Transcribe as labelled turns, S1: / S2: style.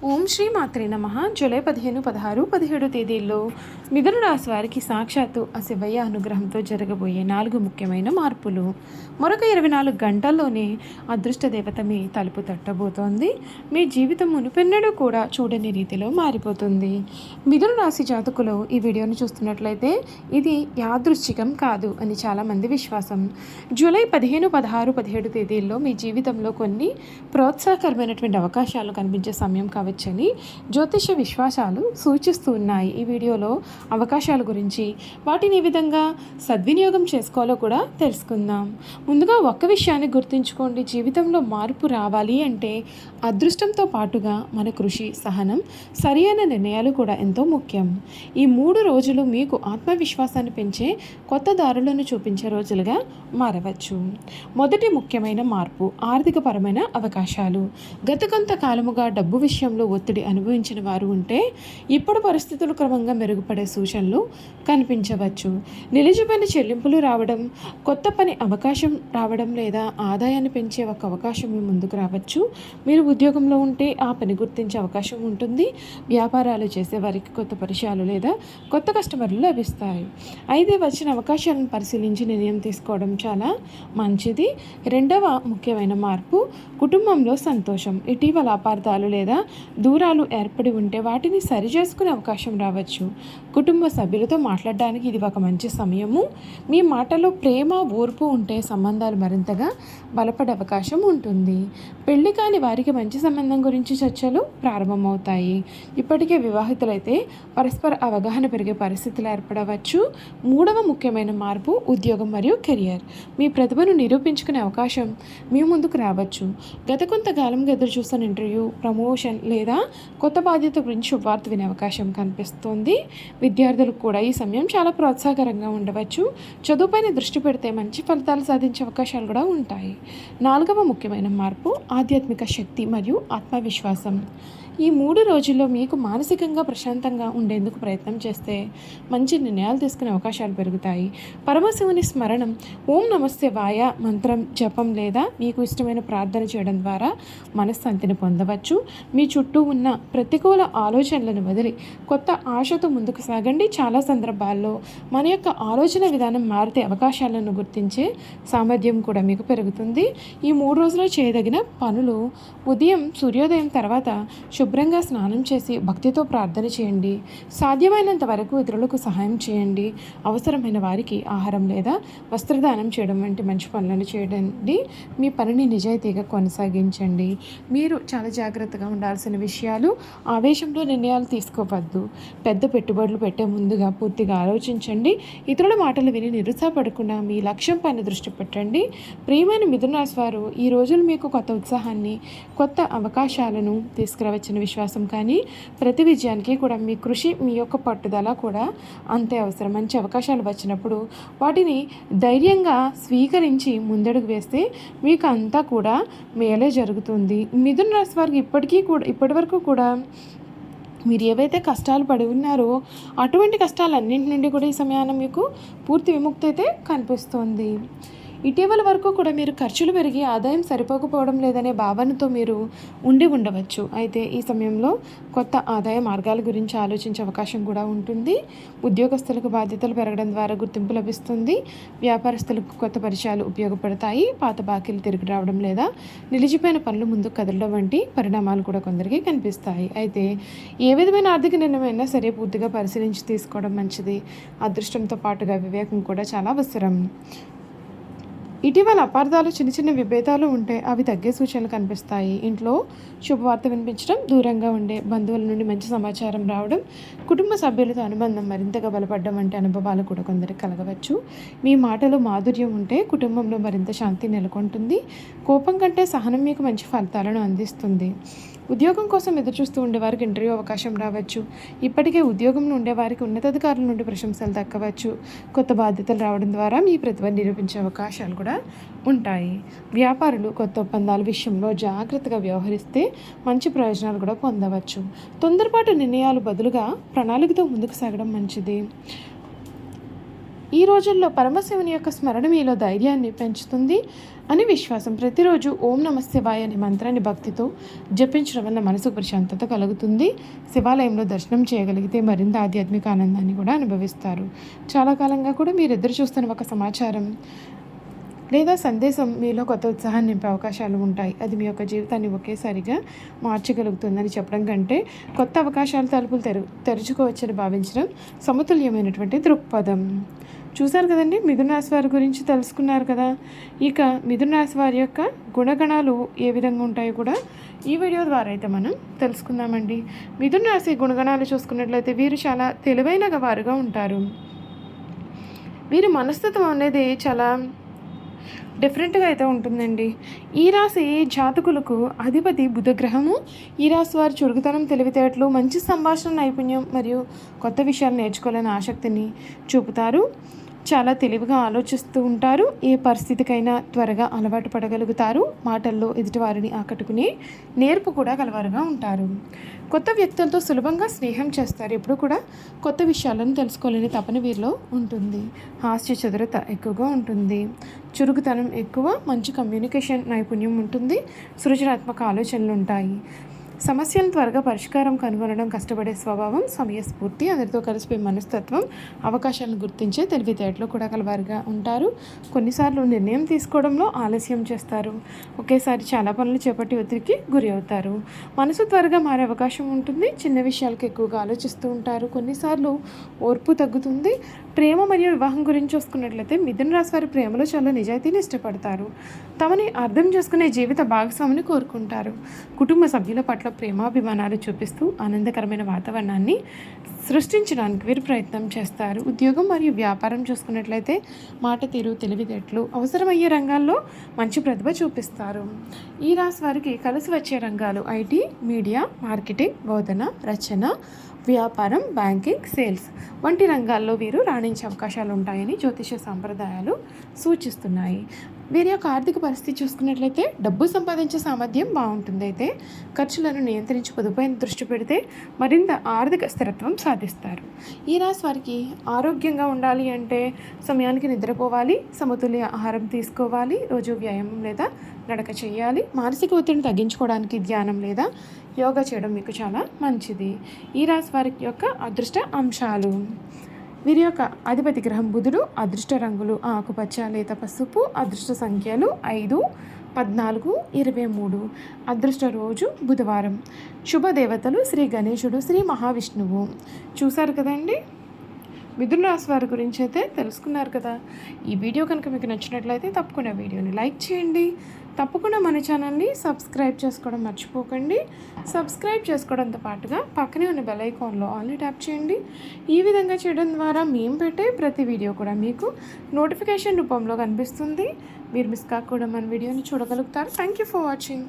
S1: ఓం శ్రీ మాత్రే నమః. జూలై 15, 16, 17 తేదీల్లో మిథున రాశి వారికి సాక్షాత్తు ఆ శివయ్య అనుగ్రహంతో జరగబోయే 4 ముఖ్యమైన మార్పులు. మరొక 24 గంటల్లోనే అదృష్ట దేవత మీ తలుపు తట్టబోతోంది. మీ జీవితం మునుపెన్నడూ కూడా చూడని రీతిలో మారిపోతుంది. మిథున రాశి జాతకులు ఈ వీడియోను చూస్తున్నట్లయితే ఇది యాదృశ్చికం కాదు అని చాలామంది విశ్వాసం. జూలై 15, 16, 17 తేదీల్లో మీ జీవితంలో కొన్ని ప్రోత్సాహకరమైనటువంటి అవకాశాలు కనిపించే సమయం కావచ్చని జ్యోతిష విశ్వాసాలు సూచిస్తూ ఉన్నాయి. ఈ వీడియోలో అవకాశాల గురించి, వాటిని ఏ విధంగా సద్వినియోగం చేసుకోవాలో కూడా తెలుసుకుందాం. ముందుగా ఒక్క విషయాన్ని గుర్తుంచుకోండి. జీవితంలో మార్పు రావాలి అంటే అదృష్టంతో పాటుగా మన కృషి, సహనం, సరైన నిర్ణయాలు కూడా ఎంతో ముఖ్యం. ఈ 3 రోజులు మీకు ఆత్మవిశ్వాసాన్ని పెంచే కొత్త దారులను చూపించే రోజులుగా మారవచ్చు. మొదటి ముఖ్యమైన మార్పు ఆర్థికపరమైన అవకాశాలు. గత కొంతకాలముగా డబ్బు విషయంలో ఒత్తిడి అనుభవించిన వారు ఉంటే ఇప్పుడు పరిస్థితులు క్రమంగా మెరుగుపడే సూచనలు కనిపించవచ్చు. నిలిచిపోయిన చెల్లింపులు రావడం, కొత్త పని అవకాశం రావడం లేదా ఆదాయాన్ని పెంచే ఒక అవకాశం మీ ముందుకు రావచ్చు. మీరు ఉద్యోగంలో ఉంటే ఆ పని గుర్తించే అవకాశం ఉంటుంది. వ్యాపారాలు చేసే వారికి కొత్త పరిచయాలు లేదా కొత్త కస్టమర్లు లభిస్తాయి. అయితే వచ్చిన అవకాశాలను పరిశీలించి నిర్ణయం తీసుకోవడం చాలా మంచిది. రెండవ ముఖ్యమైన మార్పు కుటుంబంలో సంతోషం. ఇటీవల అపార్థాలు లేదా దూరాలు ఏర్పడి ఉంటే వాటిని సరిచేసుకునే అవకాశం రావచ్చు. కుటుంబ సభ్యులతో మాట్లాడడానికి ఇది ఒక మంచి సమయము. మీ మాటలో ప్రేమ, ఓర్పు ఉంటే సంబంధాలు మరింతగా బలపడే అవకాశం ఉంటుంది. పెళ్లి కాని వారికి మంచి సంబంధం గురించి చర్చలు ప్రారంభమవుతాయి. ఇప్పటికే వివాహితులైతే పరస్పర అవగాహన పెరిగే పరిస్థితులు ఏర్పడవచ్చు. మూడవ ముఖ్యమైన మార్పు ఉద్యోగం మరియు కెరియర్. మీ ప్రతిభను నిరూపించుకునే అవకాశం మీ ముందుకు రావచ్చు. గత కొంతకాలంగా ఎదురు చూస్తున్న ఇంటర్వ్యూ, ప్రమోషన్ లేదా కొత్త బాధ్యత గురించి శుభవార్త వినే అవకాశం కనిపిస్తోంది. విద్యార్థులకు కూడా ఈ సమయం చాలా ప్రోత్సాహకరంగా ఉండవచ్చు. చదువుపైన దృష్టి పెడితే మంచి ఫలితాలు సాధించే అవకాశాలు కూడా ఉంటాయి. నాలుగవ ముఖ్యమైన మార్పు ఆధ్యాత్మిక శక్తి మరియు ఆత్మవిశ్వాసం. ఈ 3 రోజుల్లో మీకు మానసికంగా ప్రశాంతంగా ఉండేందుకు ప్రయత్నం చేస్తే మంచి నిర్ణయాలు తీసుకునే అవకాశాలు పెరుగుతాయి. పరమశివుని స్మరణం, ఓం నమస్తే వాయ మంత్రం జపం లేదా మీకు ఇష్టమైన ప్రార్థన చేయడం ద్వారా మనశ్శాంతిని పొందవచ్చు. మీ చుట్టూ ఉన్న ప్రతికూల ఆలోచనలను వదిలి కొత్త ఆశతో ముందుకు సాగండి. చాలా సందర్భాల్లో మన యొక్క ఆలోచన విధానం మారితే అవకాశాలను గుర్తించే సామర్థ్యం కూడా మీకు పెరుగుతుంది. ఈ 3 రోజుల్లో చేయదగిన పనులు: ఉదయం సూర్యోదయం తర్వాత శుభ్రంగా స్నానం చేసి భక్తితో ప్రార్థన చేయండి. సాధ్యమైనంత వరకు ఇతరులకు సహాయం చేయండి. అవసరమైన వారికి ఆహారం లేదా వస్త్రదానం చేయడం వంటి మంచి పనులను చేయండి. మీ పనిని నిజాయితీగా కొనసాగించండి. మీరు చాలా జాగ్రత్తగా ఉండాల్సిన విషయాలు: ఆవేశంలో నిర్ణయాలు తీసుకోవద్దు. పెద్ద పెట్టుబడులు పెట్టే ముందుగా పూర్తిగా ఆలోచించండి. ఇతరుల మాటలు విని నిరుత్సాహపడకుండా మీ లక్ష్యం పైన దృష్టి పెట్టండి. ప్రియమైన మిథున రాశి వారు, ఈ రోజులు మీకు కొత్త ఉత్సాహాన్ని, కొత్త అవకాశాలను తీసుకురావచ్చిన విశ్వాసం. కానీ ప్రతి విజయానికి కూడా మీ కృషి, మీ యొక్క పట్టుదల కూడా అంతే అవసరం. మంచి అవకాశాలు వచ్చినప్పుడు వాటిని ధైర్యంగా స్వీకరించి ముందడుగు వేస్తే మీకు అంతా కూడా మేలే జరుగుతుంది. మిథున రాశి వారికి ఇప్పటి వరకు కూడా మీరు ఏవైతే కష్టాలు పడి ఉన్నారో అటువంటి కష్టాలన్నింటి నుండి కూడా ఈ సమయాన మీకు పూర్తి విముక్తి అయితే కనిపిస్తుంది. ఇటీవల వరకు కూడా మీరు ఖర్చులు పెరిగి ఆదాయం సరిపోకపోవడం లేదనే భావనతో మీరు ఉండవచ్చు. అయితే ఈ సమయంలో కొత్త ఆదాయ మార్గాల గురించి ఆలోచించే అవకాశం కూడా ఉంటుంది. ఉద్యోగస్తులకు బాధ్యతలు పెరగడం ద్వారా గుర్తింపు లభిస్తుంది. వ్యాపారస్తులకు కొత్త పరిచయాలు ఉపయోగపడతాయి. పాత బాకీలు తిరిగి రావడం లేదా నిలిచిపోయిన పనులు ముందుకు కదలడం వంటి పరిణామాలు కూడా కొందరికి కనిపిస్తాయి. అయితే ఏ విధమైన ఆర్థిక నిర్ణయమైనా సరే పూర్తిగా పరిశీలించి తీసుకోవడం మంచిది. అదృష్టంతో పాటుగా వివేకం కూడా చాలా అవసరం. ఇటీవల అపార్థాలు, చిన్న చిన్న విభేదాలు ఉంటే అవి తగ్గే సూచనలు కనిపిస్తాయి. ఇంట్లో శుభవార్త వినిపించడం, దూరంగా ఉండే బంధువుల నుండి మంచి సమాచారం రావడం, కుటుంబ సభ్యులతో అనుబంధం మరింతగా బలపడడం వంటి అనుభవాలు కూడా కొందరికి కలగవచ్చు. మీ మాటలో మాధుర్యం ఉంటే కుటుంబంలో మరింత శాంతి నెలకొంటుంది. కోపం కంటే సహనం మీకు మంచి ఫలితాలను అందిస్తుంది. ఉద్యోగం కోసం ఎదురుచూస్తూ ఉండేవారికి ఇంటర్వ్యూ అవకాశం రావచ్చు. ఇప్పటికే ఉద్యోగంలో ఉండేవారికి ఉన్నతాధికారుల నుండి ప్రశంసలు దక్కవచ్చు. కొత్త బాధ్యతలు రావడం ద్వారా మీ ప్రతిభను నిరూపించే అవకాశాలు కూడా ఉంటాయి. వ్యాపారులు కొత్త ఒప్పందాల విషయంలో జాగ్రత్తగా వ్యవహరిస్తే మంచి ప్రయోజనాలు కూడా పొందవచ్చు. తొందరపాటు నిర్ణయాలు బదులుగా ప్రణాళికతో ముందుకు సాగడం మంచిది. ఈ రోజుల్లో పరమశివుని యొక్క స్మరణ మీలో ధైర్యాన్ని పెంచుతుంది అని విశ్వాసం. ప్రతిరోజు ఓం నమ శివాయ అనే మంత్రాన్ని భక్తితో జపించడం వల్ల మనసుకు ప్రశాంతత కలుగుతుంది. శివాలయంలో దర్శనం చేయగలిగితే మరింత ఆధ్యాత్మిక ఆనందాన్ని కూడా అనుభవిస్తారు. చాలా కాలంగా కూడా మీరు ఎదురు చూస్తున్న ఒక సమాచారం లేదా సందేశం మీలో కొత్త ఉత్సాహాన్ని నింపే అవకాశాలు ఉంటాయి. అది మీ యొక్క జీవితాన్ని ఒకేసారిగా మార్చగలుగుతుందని చెప్పడం కంటే కొత్త అవకాశాల తలుపులు తెరుచుకోవచ్చని భావించడం సమతుల్యమైనటువంటి దృక్పథం. చూశారు కదండి, మిథున రాశి వారి గురించి తెలుసుకున్నారు కదా. ఇక మిథున రాశి వారి యొక్క గుణగణాలు ఏ విధంగా ఉంటాయో కూడా ఈ వీడియో ద్వారా అయితే మనం తెలుసుకుందామండి. మిథున రాశి గుణగణాలు చూసుకున్నట్లయితే వీరు చాలా తెలివైన వారుగా ఉంటారు. వీరి మనస్తత్వం అనేది చాలా డిఫరెంట్గా అయితే ఉంటుందండి. ఈ రాశి జాతకులకు అధిపతి బుధగ్రహము. ఈ రాశి వారు చురుకుతనం, తెలివితేటలు, మంచి సంభాషణ నైపుణ్యం మరియు కొత్త విషయాలు నేర్చుకోవాలని ఆసక్తిని చూపుతారు. చాలా తెలివిగా ఆలోచిస్తూ ఉంటారు. ఏ పరిస్థితికైనా త్వరగా అలవాటు పడగలుగుతారు. మాటల్లో ఎదుటివారిని ఆకట్టుకునే నేర్పు కూడా గలవారుగా ఉంటారు. కొత్త వ్యక్తులతో సులభంగా స్నేహం చేస్తారు. ఎప్పుడు కూడా కొత్త విషయాలను తెలుసుకోలేని తపన వీరిలో ఉంటుంది. హాస్య చతురత ఎక్కువగా ఉంటుంది. చురుకుతనం ఎక్కువ, మంచి కమ్యూనికేషన్ నైపుణ్యం ఉంటుంది. సృజనాత్మక ఆలోచనలు ఉంటాయి. సమస్యలను త్వరగా పరిష్కారం కనుగొనడం కష్టపడే స్వభావం, సమయస్ఫూర్తి, అందరితో కలిసిపోయే మనస్తత్వం, అవకాశాలను గుర్తించే తెలివితేటలు కూడా కలవారుగా ఉంటారు. కొన్నిసార్లు నిర్ణయం తీసుకోవడంలో ఆలస్యం చేస్తారు. ఒకేసారి చాలా పనులు చేపట్టి ఒత్తిడికి గురి అవుతారు. మనసు త్వరగా మారే అవకాశం ఉంటుంది. చిన్న విషయాలకు ఎక్కువగా ఆలోచిస్తూ ఉంటారు. కొన్నిసార్లు ఓర్పు తగ్గుతుంది. ప్రేమ మరియు వివాహం గురించి చూసుకున్నట్లయితే మిథున రాశి వారి ప్రేమలో చాలా నిజాయితీని ఇష్టపడతారు. తమని అర్థం చేసుకునే జీవిత భాగస్వామిని కోరుకుంటారు. కుటుంబ సభ్యుల పట్ల ప్రేమాభిమానాలు చూపిస్తూ ఆనందకరమైన వాతావరణాన్ని సృష్టించడానికి వీరు ప్రయత్నం చేస్తారు. ఉద్యోగం మరియు వ్యాపారం చూసుకున్నట్లయితే మాట తీరు, తెలివితేటలు అవసరమయ్యే రంగాల్లో మంచి ప్రతిభ చూపిస్తారు. ఈ రాశి వారికి కలిసి వచ్చే రంగాలు ఐటీ, మీడియా, మార్కెటింగ్, బోధన, రచన, వ్యాపారం, బ్యాంకింగ్, సేల్స్ వంటి రంగాల్లో వీరు రాణించే అవకాశాలు ఉంటాయని జ్యోతిష సాంప్రదాయాలు సూచిస్తున్నాయి. వీరి యొక్క ఆర్థిక పరిస్థితి చూసుకున్నట్లయితే డబ్బు సంపాదించే సామర్థ్యం బాగుంటుంది. అయితే ఖర్చులను నియంత్రించి పొదుపైన దృష్టి పెడితే మరింత ఆర్థిక స్థిరత్వం సాధిస్తారు. ఈ రాశి వారికి ఆరోగ్యంగా ఉండాలి అంటే సమయానికి నిద్రపోవాలి, సమతుల్య ఆహారం తీసుకోవాలి, రోజు వ్యాయామం లేదా నడక చేయాలి. మానసిక ఒత్తిడిని తగ్గించుకోవడానికి ధ్యానం లేదా యోగా చేయడం మీకు చాలా మంచిది. ఈ రాశి వారి యొక్క అదృష్ట అంశాలు: వీరి యొక్క అధిపతి గ్రహం బుధుడు. అదృష్ట రంగులు ఆకుపచ్చ, లేత పసుపు. అదృష్ట సంఖ్యలు 5, 14, 23. అదృష్ట రోజు బుధవారం. శుభదేవతలు శ్రీ గణేశుడు, శ్రీ మహావిష్ణువు. చూశారు కదండి, మిథున రాశి వారి గురించి అయితే తెలుసుకున్నారు కదా. ఈ వీడియో కనుక మీకు నచ్చినట్లయితే తప్పకుండా వీడియోని లైక్ చేయండి. తప్పకుండా మన ఛానల్ని సబ్స్క్రైబ్ చేసుకోవడం మర్చిపోకండి. సబ్స్క్రైబ్ చేసుకోవడంతో పాటుగా పక్కనే ఉన్న బెల్ ఐకాన్లో ఆల్ని ట్యాప్ చేయండి. ఈ విధంగా చేయడం ద్వారా మేము పెట్టే ప్రతి వీడియో కూడా మీకు నోటిఫికేషన్ రూపంలో కనిపిస్తుంది. మీరు మిస్ కాకుండా మన వీడియోని చూడగలుగుతారు. Thank you for watching.